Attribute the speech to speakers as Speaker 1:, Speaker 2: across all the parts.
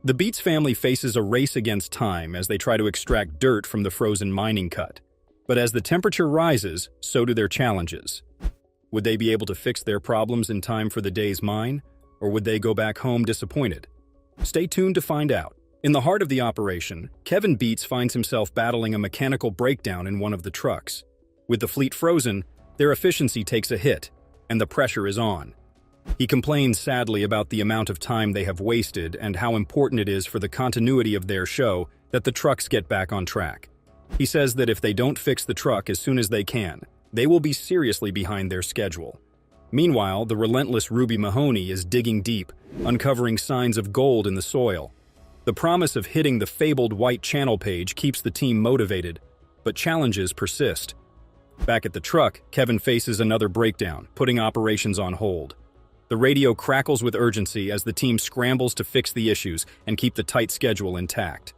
Speaker 1: The Beets family faces a race against time as they try to extract dirt from the frozen mining cut. But as the temperature rises, so do their challenges. Would they be able to fix their problems in time for the day's mine, or would they go back home disappointed? Stay tuned to find out. In the heart of the operation, Kevin Beets finds himself battling a mechanical breakdown in one of the trucks. With the fleet frozen, their efficiency takes a hit, and the pressure is on. He complains sadly about the amount of time they have wasted and how important it is for the continuity of their show that the trucks get back on track. He says that if they don't fix the truck as soon as they can, they will be seriously behind their schedule. Meanwhile, the relentless Ruby Mahoney is digging deep, uncovering signs of gold in the soil. The promise of hitting the fabled white channel page keeps the team motivated, but challenges persist. Back at the truck, Kevin faces another breakdown, putting operations on hold. The radio crackles with urgency as the team scrambles to fix the issues and keep the tight schedule intact.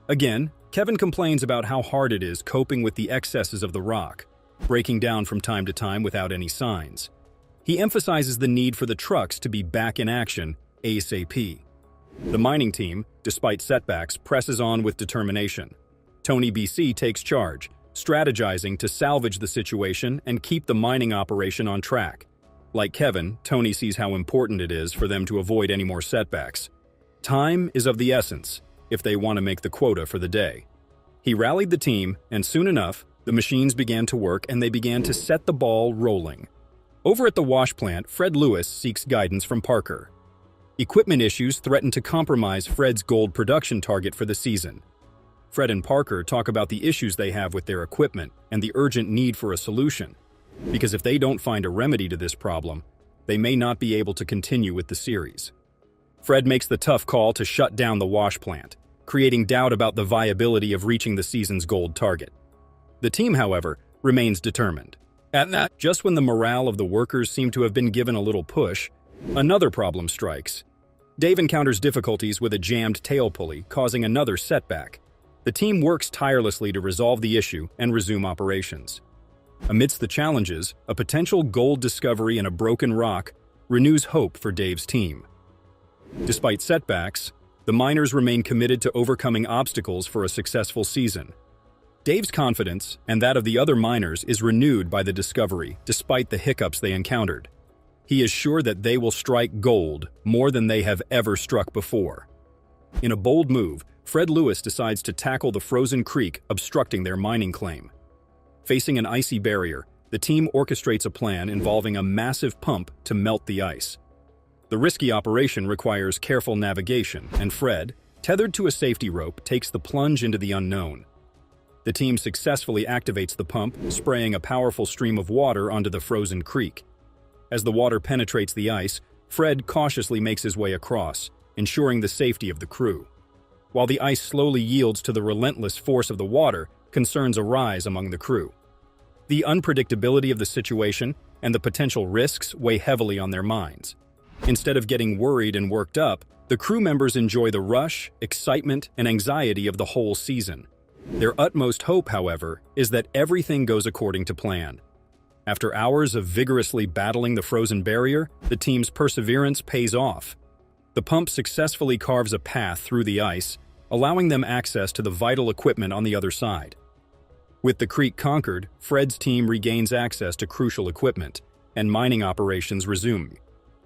Speaker 1: Again, Kevin complains about how hard it is coping with the excesses of the rock, breaking down from time to time without any signs. He emphasizes the need for the trucks to be back in action ASAP. The mining team, despite setbacks, presses on with determination. Tony BC takes charge, strategizing to salvage the situation and keep the mining operation on track. Like Kevin, Tony sees how important it is for them to avoid any more setbacks. Time is of the essence if they want to make the quota for the day. He rallied the team, and soon enough, the machines began to work and they began to set the ball rolling. Over at the wash plant, Fred Lewis seeks guidance from Parker. Equipment issues threaten to compromise Fred's gold production target for the season. Fred and Parker talk about the issues they have with their equipment and the urgent need for a solution. Because if they don't find a remedy to this problem, they may not be able to continue with the series. Fred makes the tough call to shut down the wash plant, creating doubt about the viability of reaching the season's gold target. The team, however, remains determined. Just when the morale of the workers seem to have been given a little push, another problem strikes. Dave encounters difficulties with a jammed tail pulley, causing another setback. The team works tirelessly to resolve the issue and resume operations. Amidst the challenges, a potential gold discovery in a broken rock renews hope for Dave's team. Despite setbacks, the miners remain committed to overcoming obstacles for a successful season. Dave's confidence, and that of the other miners, is renewed by the discovery, despite the hiccups they encountered. He is sure that they will strike gold more than they have ever struck before. In a bold move, Fred Lewis decides to tackle the frozen creek obstructing their mining claim. Facing an icy barrier, the team orchestrates a plan involving a massive pump to melt the ice. The risky operation requires careful navigation, and Fred, tethered to a safety rope, takes the plunge into the unknown. The team successfully activates the pump, spraying a powerful stream of water onto the frozen creek. As the water penetrates the ice, Fred cautiously makes his way across, ensuring the safety of the crew. While the ice slowly yields to the relentless force of the water, concerns arise among the crew. The unpredictability of the situation and the potential risks weigh heavily on their minds. Instead of getting worried and worked up, the crew members enjoy the rush, excitement, and anxiety of the whole season. Their utmost hope, however, is that everything goes according to plan. After hours of vigorously battling the frozen barrier, the team's perseverance pays off. The pump successfully carves a path through the ice, allowing them access to the vital equipment on the other side. With the creek conquered, Fred's team regains access to crucial equipment, and mining operations resume.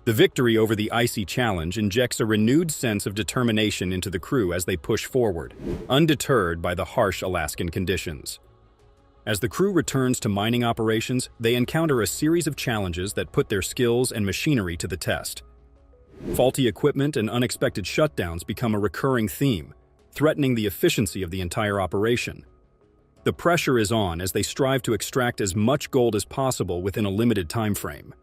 Speaker 1: The victory over the icy challenge injects a renewed sense of determination into the crew as they push forward, undeterred by the harsh Alaskan conditions. As the crew returns to mining operations, they encounter a series of challenges that put their skills and machinery to the test. Faulty equipment and unexpected shutdowns become a recurring theme, threatening the efficiency of the entire operation. The pressure is on as they strive to extract as much gold as possible within a limited time frame.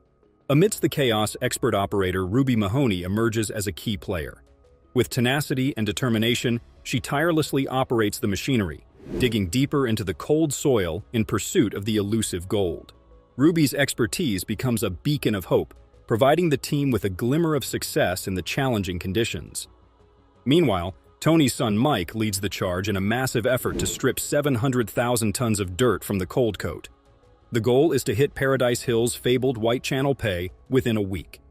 Speaker 1: Amidst the chaos, expert operator Ruby Mahoney emerges as a key player. With tenacity and determination, she tirelessly operates the machinery, digging deeper into the cold soil in pursuit of the elusive gold. Ruby's expertise becomes a beacon of hope, providing the team with a glimmer of success in the challenging conditions. Meanwhile, Tony's son Mike leads the charge in a massive effort to strip 700,000 tons of dirt from the cold coat. The goal is to hit Paradise Hill's fabled White Channel Pay within a week.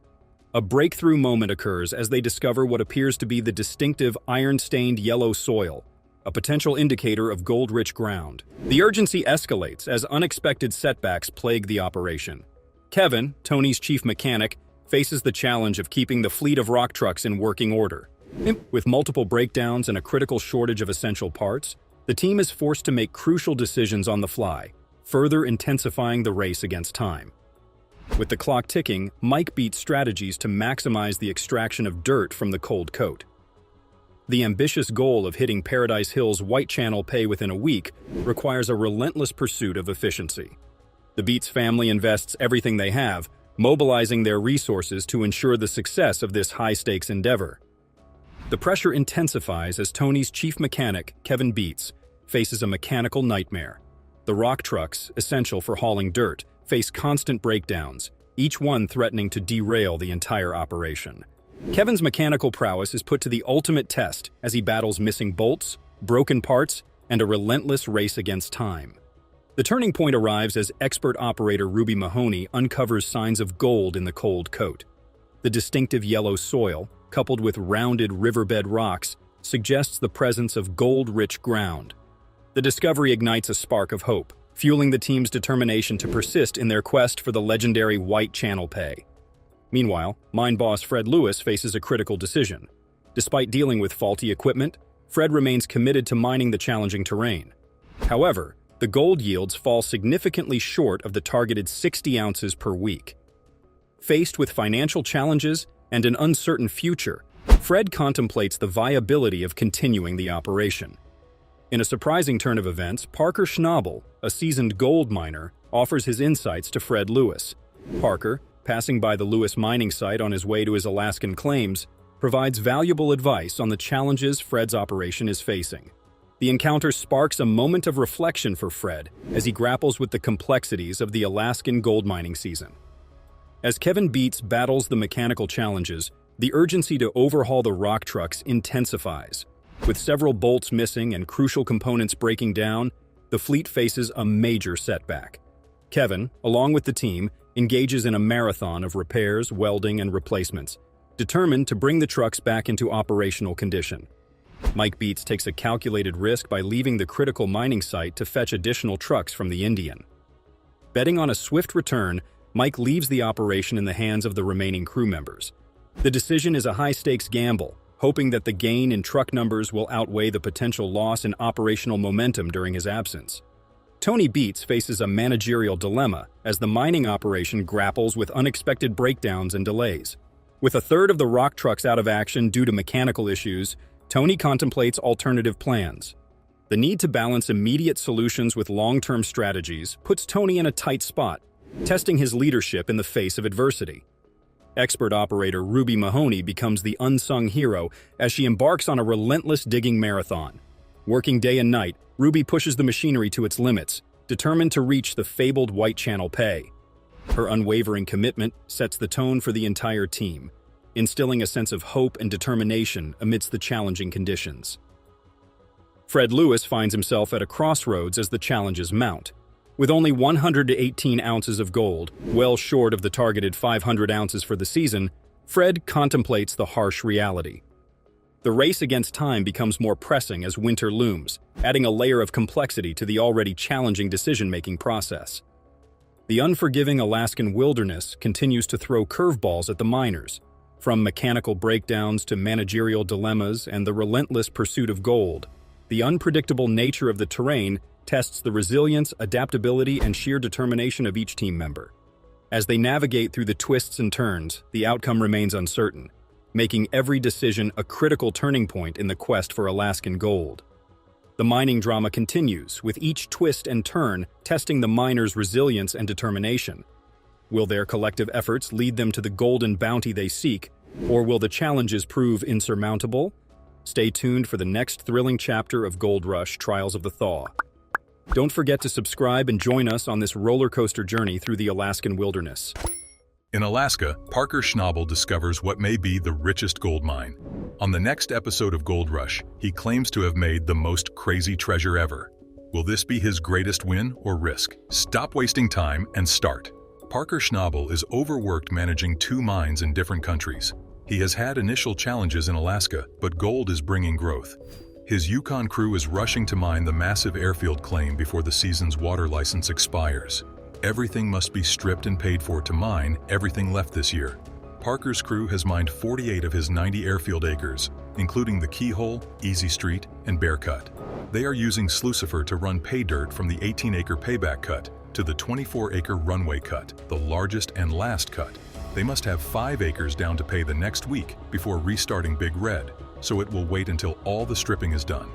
Speaker 1: A breakthrough moment occurs as they discover what appears to be the distinctive iron-stained yellow soil, a potential indicator of gold-rich ground. The urgency escalates as unexpected setbacks plague the operation. Kevin, Tony's chief mechanic, faces the challenge of keeping the fleet of rock trucks in working order. With multiple breakdowns and a critical shortage of essential parts, the team is forced to make crucial decisions on the fly, further intensifying the race against time. With the clock ticking, Mike beats strategies to maximize the extraction of dirt from the cold coat. The ambitious goal of hitting Paradise Hill's White Channel pay within a week requires a relentless pursuit of efficiency. The Beats family invests everything they have, mobilizing their resources to ensure the success of this high-stakes endeavor. The pressure intensifies as Tony's chief mechanic, Kevin Beats, faces a mechanical nightmare. The rock trucks, essential for hauling dirt, face constant breakdowns, each one threatening to derail the entire operation. Kevin's mechanical prowess is put to the ultimate test as he battles missing bolts, broken parts, and a relentless race against time. The turning point arrives as expert operator Ruby Mahoney uncovers signs of gold in the cold coat. The distinctive yellow soil, coupled with rounded riverbed rocks, suggests the presence of gold-rich ground. The discovery ignites a spark of hope, fueling the team's determination to persist in their quest for the legendary White Channel pay. Meanwhile, mine boss Fred Lewis faces a critical decision. Despite dealing with faulty equipment, Fred remains committed to mining the challenging terrain. However, the gold yields fall significantly short of the targeted 60 ounces per week. Faced with financial challenges and an uncertain future, Fred contemplates the viability of continuing the operation. In a surprising turn of events, Parker Schnabel, a seasoned gold miner, offers his insights to Fred Lewis. Parker, passing by the Lewis mining site on his way to his Alaskan claims, provides valuable advice on the challenges Fred's operation is facing. The encounter sparks a moment of reflection for Fred as he grapples with the complexities of the Alaskan gold mining season. As Kevin Beats battles the mechanical challenges, the urgency to overhaul the rock trucks intensifies. With several bolts missing and crucial components breaking down, the fleet faces a major setback. Kevin, along with the team, engages in a marathon of repairs, welding, and replacements, determined to bring the trucks back into operational condition. Mike Beats takes a calculated risk by leaving the critical mining site to fetch additional trucks from the Indian. Betting on a swift return, Mike leaves the operation in the hands of the remaining crew members. The decision is a high-stakes gamble, hoping that the gain in truck numbers will outweigh the potential loss in operational momentum during his absence. Tony Beats faces a managerial dilemma as the mining operation grapples with unexpected breakdowns and delays. With a third of the rock trucks out of action due to mechanical issues, Tony contemplates alternative plans. The need to balance immediate solutions with long-term strategies puts Tony in a tight spot, testing his leadership in the face of adversity. Expert operator Ruby Mahoney becomes the unsung hero as she embarks on a relentless digging marathon. Working day and night, Ruby pushes the machinery to its limits, determined to reach the fabled White Channel pay. Her unwavering commitment sets the tone for the entire team, instilling a sense of hope and determination amidst the challenging conditions. Fred Lewis finds himself at a crossroads as the challenges mount. With only 118 ounces of gold, well short of the targeted 500 ounces for the season, Fred contemplates the harsh reality. The race against time becomes more pressing as winter looms, adding a layer of complexity to the already challenging decision-making process. The unforgiving Alaskan wilderness continues to throw curveballs at the miners, from mechanical breakdowns to managerial dilemmas and the relentless pursuit of gold. The unpredictable nature of the terrain tests the resilience, adaptability, and sheer determination of each team member. As they navigate through the twists and turns, the outcome remains uncertain, making every decision a critical turning point in the quest for Alaskan gold. The mining drama continues, with each twist and turn testing the miners' resilience and determination. Will their collective efforts lead them to the golden bounty they seek, or will the challenges prove insurmountable? Stay tuned for the next thrilling chapter of Gold Rush: Trials of the Thaw. Don't forget to subscribe and join us on this roller coaster journey through the Alaskan wilderness.
Speaker 2: In Alaska, Parker Schnabel discovers what may be the richest gold mine. On the next episode of Gold Rush, he claims to have made the most crazy treasure ever. Will this be his greatest win or risk? Stop wasting time and start. Parker Schnabel is overworked managing 2 mines in different countries. He has had initial challenges in Alaska, but gold is bringing growth. His Yukon crew is rushing to mine the massive airfield claim before the season's water license expires. Everything must be stripped and paid for to mine everything left this year. Parker's crew has mined 48 of his 90 airfield acres, including the Keyhole, Easy Street, and Bear Cut. They are using Slucifer to run pay dirt from the 18-acre payback cut to the 24-acre runway cut, the largest and last cut. They must have 5 acres down to pay the next week before restarting Big Red, so it will wait until all the stripping is done.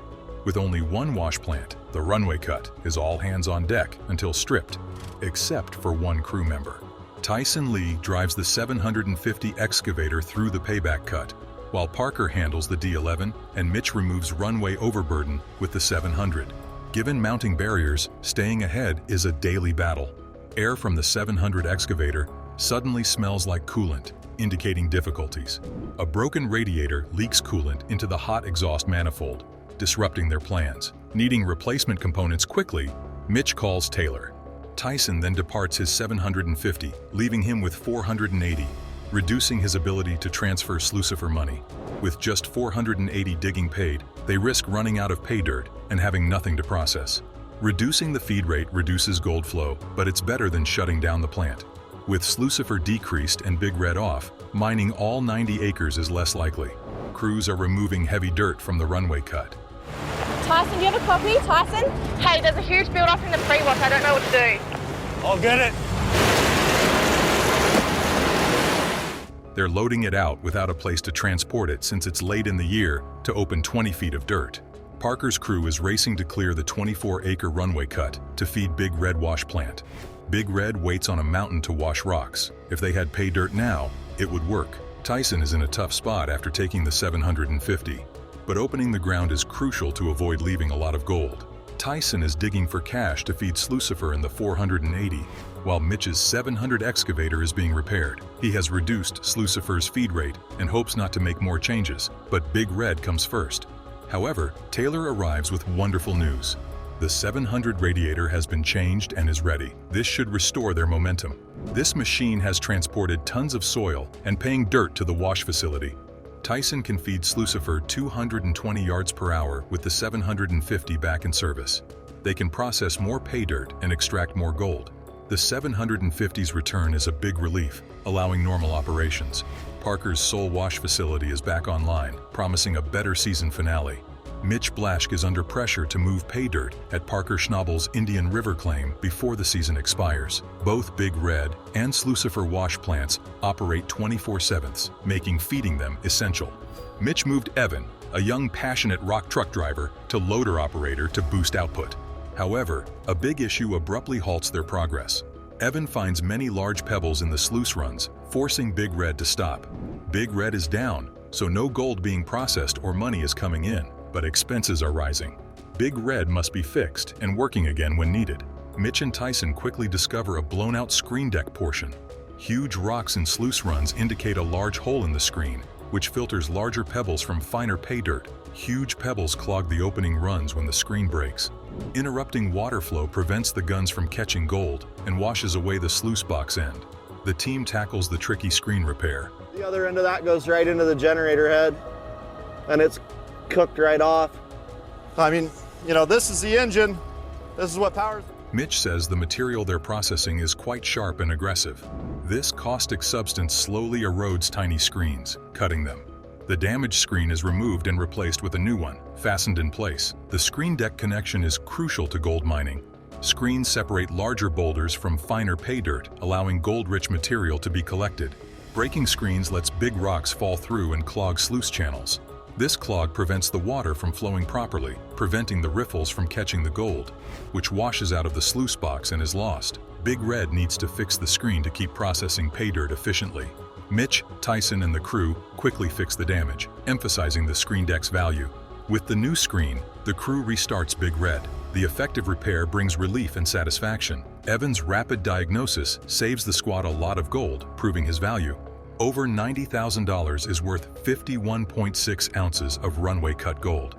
Speaker 2: With only 1 wash plant, the runway cut is all hands on deck until stripped, except for 1 crew member. Tyson Lee drives the 750 excavator through the payback cut, while Parker handles the D11 and Mitch removes runway overburden with the 700. Given mounting barriers, staying ahead is a daily battle. Air from the 700 excavator suddenly smells like coolant, indicating difficulties. A broken radiator leaks coolant into the hot exhaust manifold, disrupting their plans. Needing replacement components quickly, Mitch calls Taylor. Tyson then departs his 750, leaving him with 480, reducing his ability to transfer Slucifer money. With just 480 digging paid, they risk running out of pay dirt and having nothing to process. Reducing the feed rate reduces gold flow, but it's better than shutting down the plant. With Slucifer decreased and Big Red off, mining all 90 acres is less likely. Crews are removing heavy dirt from the runway cut.
Speaker 3: Tyson, do you have a copy? Tyson? Hey, there's a huge build-up in the pre-wash. I don't know what to do.
Speaker 4: I'll get it.
Speaker 2: They're loading it out without a place to transport it since it's late in the year to open 20 feet of dirt. Parker's crew is racing to clear the 24-acre runway cut to feed Big Red wash plant. Big Red waits on a mountain to wash rocks. If they had pay dirt now, it would work. Tyson is in a tough spot after taking the 750, but opening the ground is crucial to avoid leaving a lot of gold. Tyson is digging for cash to feed Slucifer in the 480, while Mitch's 700 excavator is being repaired. He has reduced Slucifer's feed rate and hopes not to make more changes, but Big Red comes first. However, Taylor arrives with wonderful news. The 700 radiator has been changed and is ready. This should restore their momentum. This machine has transported tons of soil and paying dirt to the wash facility. Tyson can feed Slucifer 220 yards per hour with the 750 back in service. They can process more pay dirt and extract more gold. The 750's return is a big relief, allowing normal operations. Parker's sole wash facility is back online, promising a better season finale. Mitch Blaschke is under pressure to move pay dirt at Parker Schnabel's Indian River claim before the season expires. Both Big Red and Slucifer wash plants operate 24/7, making feeding them essential. Mitch moved Evan, a young passionate rock truck driver, to loader operator to boost output. However, a big issue abruptly halts their progress. Evan finds many large pebbles in the sluice runs, forcing Big Red to stop. Big Red is down, so no gold being processed or money is coming in, but expenses are rising. Big Red must be fixed and working again when needed. Mitch and Tyson quickly discover a blown-out screen deck portion. Huge rocks in sluice runs indicate a large hole in the screen, which filters larger pebbles from finer pay dirt. Huge pebbles clog the opening runs when the screen breaks. Interrupting water flow prevents the guns from catching gold and washes away the sluice box end. The team tackles the tricky screen repair.
Speaker 5: The other end of that goes right into the generator head, and it's cooked right off. I mean, you know, this is the engine. This is what powers.
Speaker 2: Mitch says the material they're processing is quite sharp and aggressive. This caustic substance slowly erodes tiny screens, cutting them. The damaged screen is removed and replaced with a new one, fastened in place. The screen deck connection is crucial to gold mining. Screens separate larger boulders from finer pay dirt, allowing gold-rich material to be collected. Breaking screens lets big rocks fall through and clog sluice channels. This clog prevents the water from flowing properly, preventing the riffles from catching the gold, which washes out of the sluice box and is lost. Big Red needs to fix the screen to keep processing pay dirt efficiently. Mitch, Tyson, and the crew quickly fix the damage, emphasizing the screen deck's value. With the new screen, the crew restarts Big Red. The effective repair brings relief and satisfaction. Evan's rapid diagnosis saves the squad a lot of gold, proving his value. Over $90,000 is worth 51.6 ounces of runway cut gold.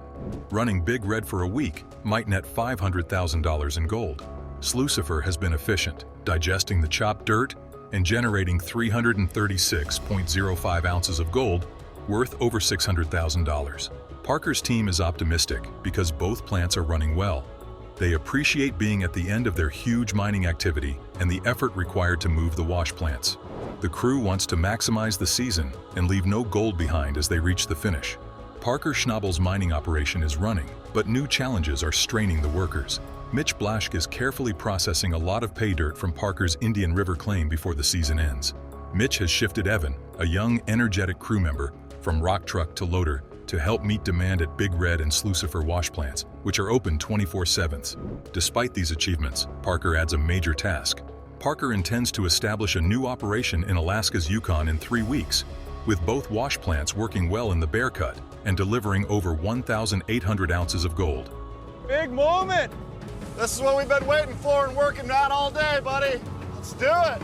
Speaker 2: Running Big Red for a week might net $500,000 in gold. Slucifer has been efficient, digesting the chopped dirt and generating 336.05 ounces of gold, worth over $600,000. Parker's team is optimistic because both plants are running well. They appreciate being at the end of their huge mining activity and the effort required to move the wash plants. The crew wants to maximize the season and leave no gold behind as they reach the finish. Parker Schnabel's mining operation is running, but new challenges are straining the workers. Mitch is carefully processing a lot of pay dirt from Parker's Indian River claim before the season ends. Mitch has shifted Evan, a young, energetic crew member, from rock truck to loader to help meet demand at Big Red and Slucifer wash plants, which are open 24/7. Despite these achievements, Parker adds a major task. Parker intends to establish a new operation in Alaska's Yukon in 3 weeks, with both wash plants working well in the Bear Cut and delivering over 1,800 ounces of gold.
Speaker 5: Big moment! This is what we've been waiting for and working on all day, buddy. Let's do it!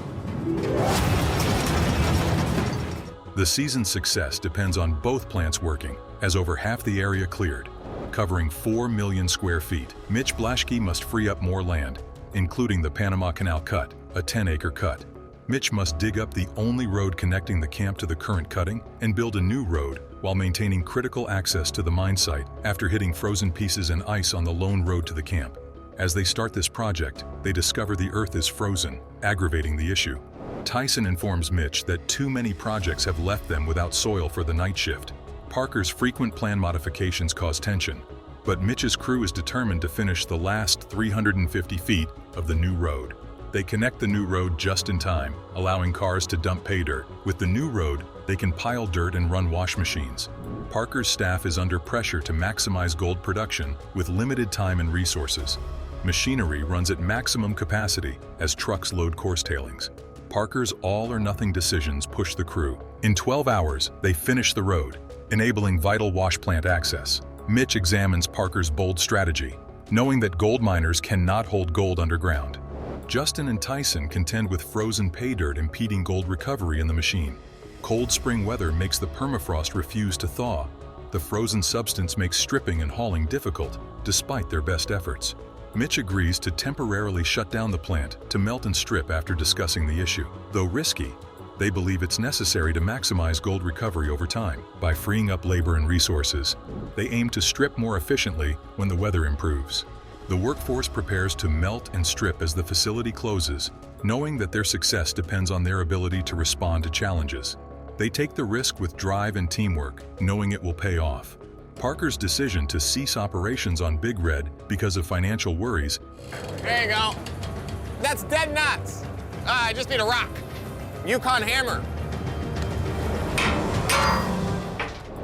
Speaker 2: The season's success depends on both plants working, as over half the area cleared, covering 4 million square feet. Mitch must free up more land, including the Panama Canal Cut, a 10-acre cut. Mitch must dig up the only road connecting the camp to the current cutting and build a new road while maintaining critical access to the mine site after hitting frozen pieces and ice on the lone road to the camp. As they start this project, they discover the earth is frozen, aggravating the issue. Tyson informs Mitch that too many projects have left them without soil for the night shift. Parker's frequent plan modifications cause tension, but Mitch's crew is determined to finish the last 350 feet of the new road. They connect the new road just in time, allowing cars to dump pay dirt. With the new road, they can pile dirt and run wash machines. Parker's staff is under pressure to maximize gold production with limited time and resources. Machinery runs at maximum capacity as trucks load coarse tailings. Parker's all-or-nothing decisions push the crew. In 12 hours, they finish the road, enabling vital wash plant access. Mitch examines Parker's bold strategy, knowing that gold miners cannot hold gold underground. Justin and Tyson contend with frozen pay dirt impeding gold recovery in the machine. Cold spring weather makes the permafrost refuse to thaw. The frozen substance makes stripping and hauling difficult, despite their best efforts. Mitch agrees to temporarily shut down the plant to melt and strip after discussing the issue. Though risky, they believe it's necessary to maximize gold recovery over time. By freeing up labor and resources, they aim to strip more efficiently when the weather improves. The workforce prepares to melt and strip as the facility closes, knowing that their success depends on their ability to respond to challenges. They take the risk with drive and teamwork, knowing it will pay off. Parker's decision to cease operations on Big Red because of financial worries.
Speaker 4: There you go. That's dead nuts. I just need a rock. Yukon hammer.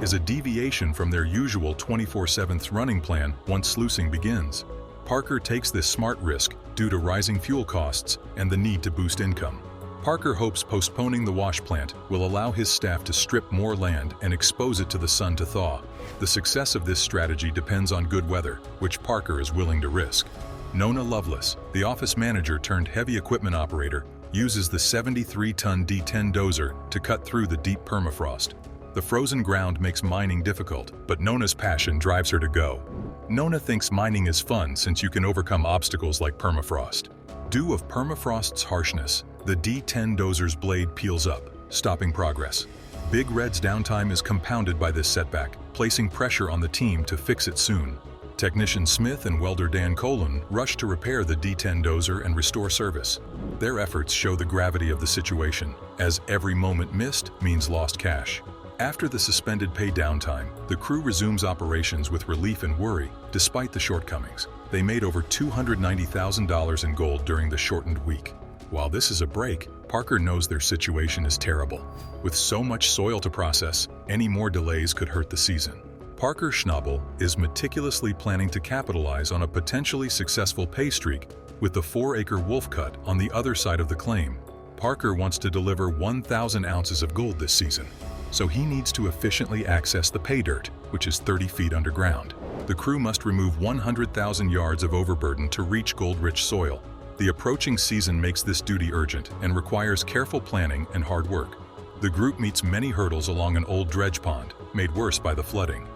Speaker 2: Is a deviation from their usual 24/7 running plan once sluicing begins. Parker takes this smart risk due to rising fuel costs and the need to boost income. Parker hopes postponing the wash plant will allow his staff to strip more land and expose it to the sun to thaw. The success of this strategy depends on good weather, which Parker is willing to risk. Nona Lovelace, the office manager turned heavy equipment operator, uses the 73-ton D10 dozer to cut through the deep permafrost. The frozen ground makes mining difficult, but Nona's passion drives her to go. Nona thinks mining is fun since you can overcome obstacles like permafrost. Due of permafrost's harshness, the D10 dozer's blade peels up, stopping progress. Big Red's downtime is compounded by this setback, placing pressure on the team to fix it soon. Technician Smith and welder Dan Colon rush to repair the D10 dozer and restore service. Their efforts show the gravity of the situation, as every moment missed means lost cash. After the suspended pay downtime, the crew resumes operations with relief and worry, despite the shortcomings. They made over $290,000 in gold during the shortened week. While this is a break, Parker knows their situation is terrible. With so much soil to process, any more delays could hurt the season. Parker Schnabel is meticulously planning to capitalize on a potentially successful pay streak with the 4-acre wolf cut on the other side of the claim. Parker wants to deliver 1,000 ounces of gold this season, so he needs to efficiently access the pay dirt, which is 30 feet underground. The crew must remove 100,000 yards of overburden to reach gold-rich soil. The approaching season makes this duty urgent and requires careful planning and hard work. The group meets many hurdles along an old dredge pond, made worse by the flooding.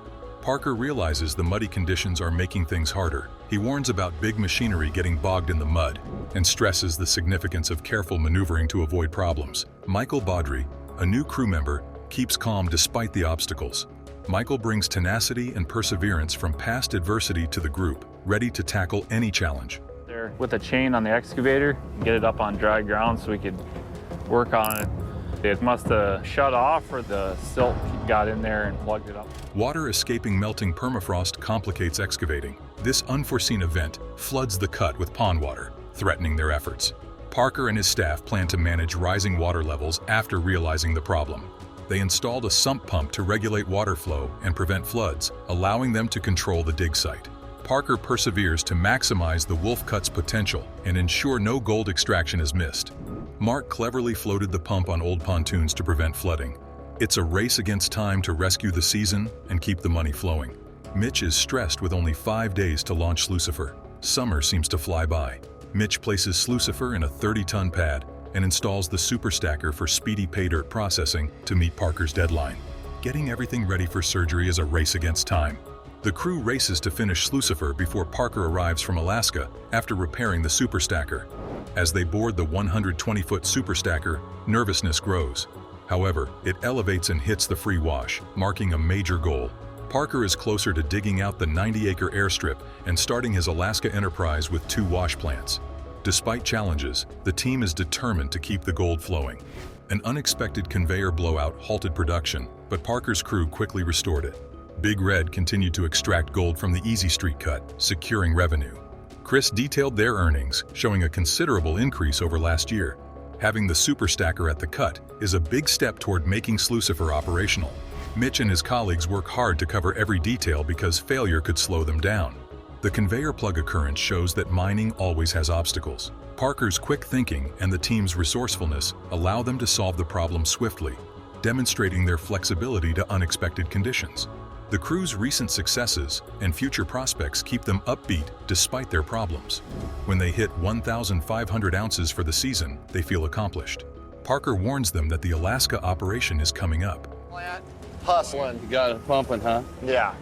Speaker 2: Parker realizes the muddy conditions are making things harder. He warns about big machinery getting bogged in the mud and stresses the significance of careful maneuvering to avoid problems. Michael Baudry, a new crew member, keeps calm despite the obstacles. Michael brings tenacity and perseverance from past adversity to the group, ready to tackle any challenge.
Speaker 6: There with a chain on the excavator, get it up on dry ground so we could work on it. It must have shut off or the silt got in there and plugged it up.
Speaker 2: Water escaping melting permafrost complicates excavating. This unforeseen event floods the cut with pond water, threatening their efforts. Parker and his staff plan to manage rising water levels after realizing the problem. They installed a sump pump to regulate water flow and prevent floods, allowing them to control the dig site. Parker perseveres to maximize the Wolf Cut's potential and ensure no gold extraction is missed. Mark cleverly floated the pump on old pontoons to prevent flooding. It's a race against time to rescue the season and keep the money flowing. Mitch is stressed with only 5 days to launch Slucifer. Summer seems to fly by. Mitch places Slucifer in a 30-ton pad and installs the super stacker for speedy pay dirt processing to meet Parker's deadline. Getting everything ready for surgery is a race against time. The crew races to finish Slucifer before Parker arrives from Alaska after repairing the super stacker. As they board the 120-foot super stacker, nervousness grows. However, it elevates and hits the free wash, marking a major goal. Parker is closer to digging out the 90-acre airstrip and starting his Alaska enterprise with 2 wash plants. Despite challenges, the team is determined to keep the gold flowing. An unexpected conveyor blowout halted production, but Parker's crew quickly restored it. Big Red continued to extract gold from the Easy Street cut, securing revenue. Chris detailed their earnings, showing a considerable increase over last year. Having the super stacker at the cut is a big step toward making Slucifer operational. Mitch and his colleagues work hard to cover every detail because failure could slow them down. The conveyor plug occurrence shows that mining always has obstacles. Parker's quick thinking and the team's resourcefulness allow them to solve the problem swiftly, demonstrating their flexibility to unexpected conditions. The crew's recent successes and future prospects keep them upbeat despite their problems. When they hit 1,500 ounces for the season, they feel accomplished. Parker warns them that the Alaska operation is coming up.
Speaker 5: Hustling.
Speaker 7: You got it pumping, huh?
Speaker 5: Yeah.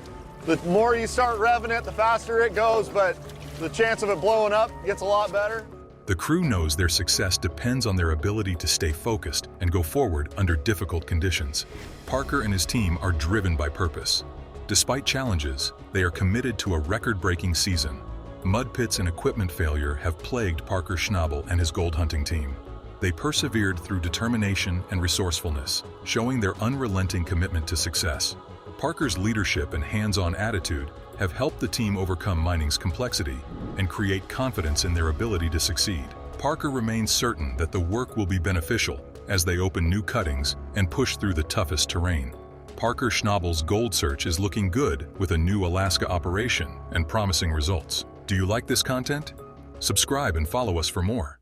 Speaker 5: The more you start revving it, the faster it goes, but the chance of it blowing up gets a lot better.
Speaker 2: The crew knows their success depends on their ability to stay focused and go forward under difficult conditions. Parker and his team are driven by purpose. Despite challenges, they are committed to a record-breaking season. Mud pits and equipment failure have plagued Parker Schnabel and his gold hunting team. They persevered through determination and resourcefulness, showing their unrelenting commitment to success. Parker's leadership and hands-on attitude have helped the team overcome mining's complexity and create confidence in their ability to succeed. Parker remains certain that the work will be beneficial as they open new cuttings and push through the toughest terrain. Parker Schnabel's gold search is looking good with a new Alaska operation and promising results. Do you like this content? Subscribe and follow us for more.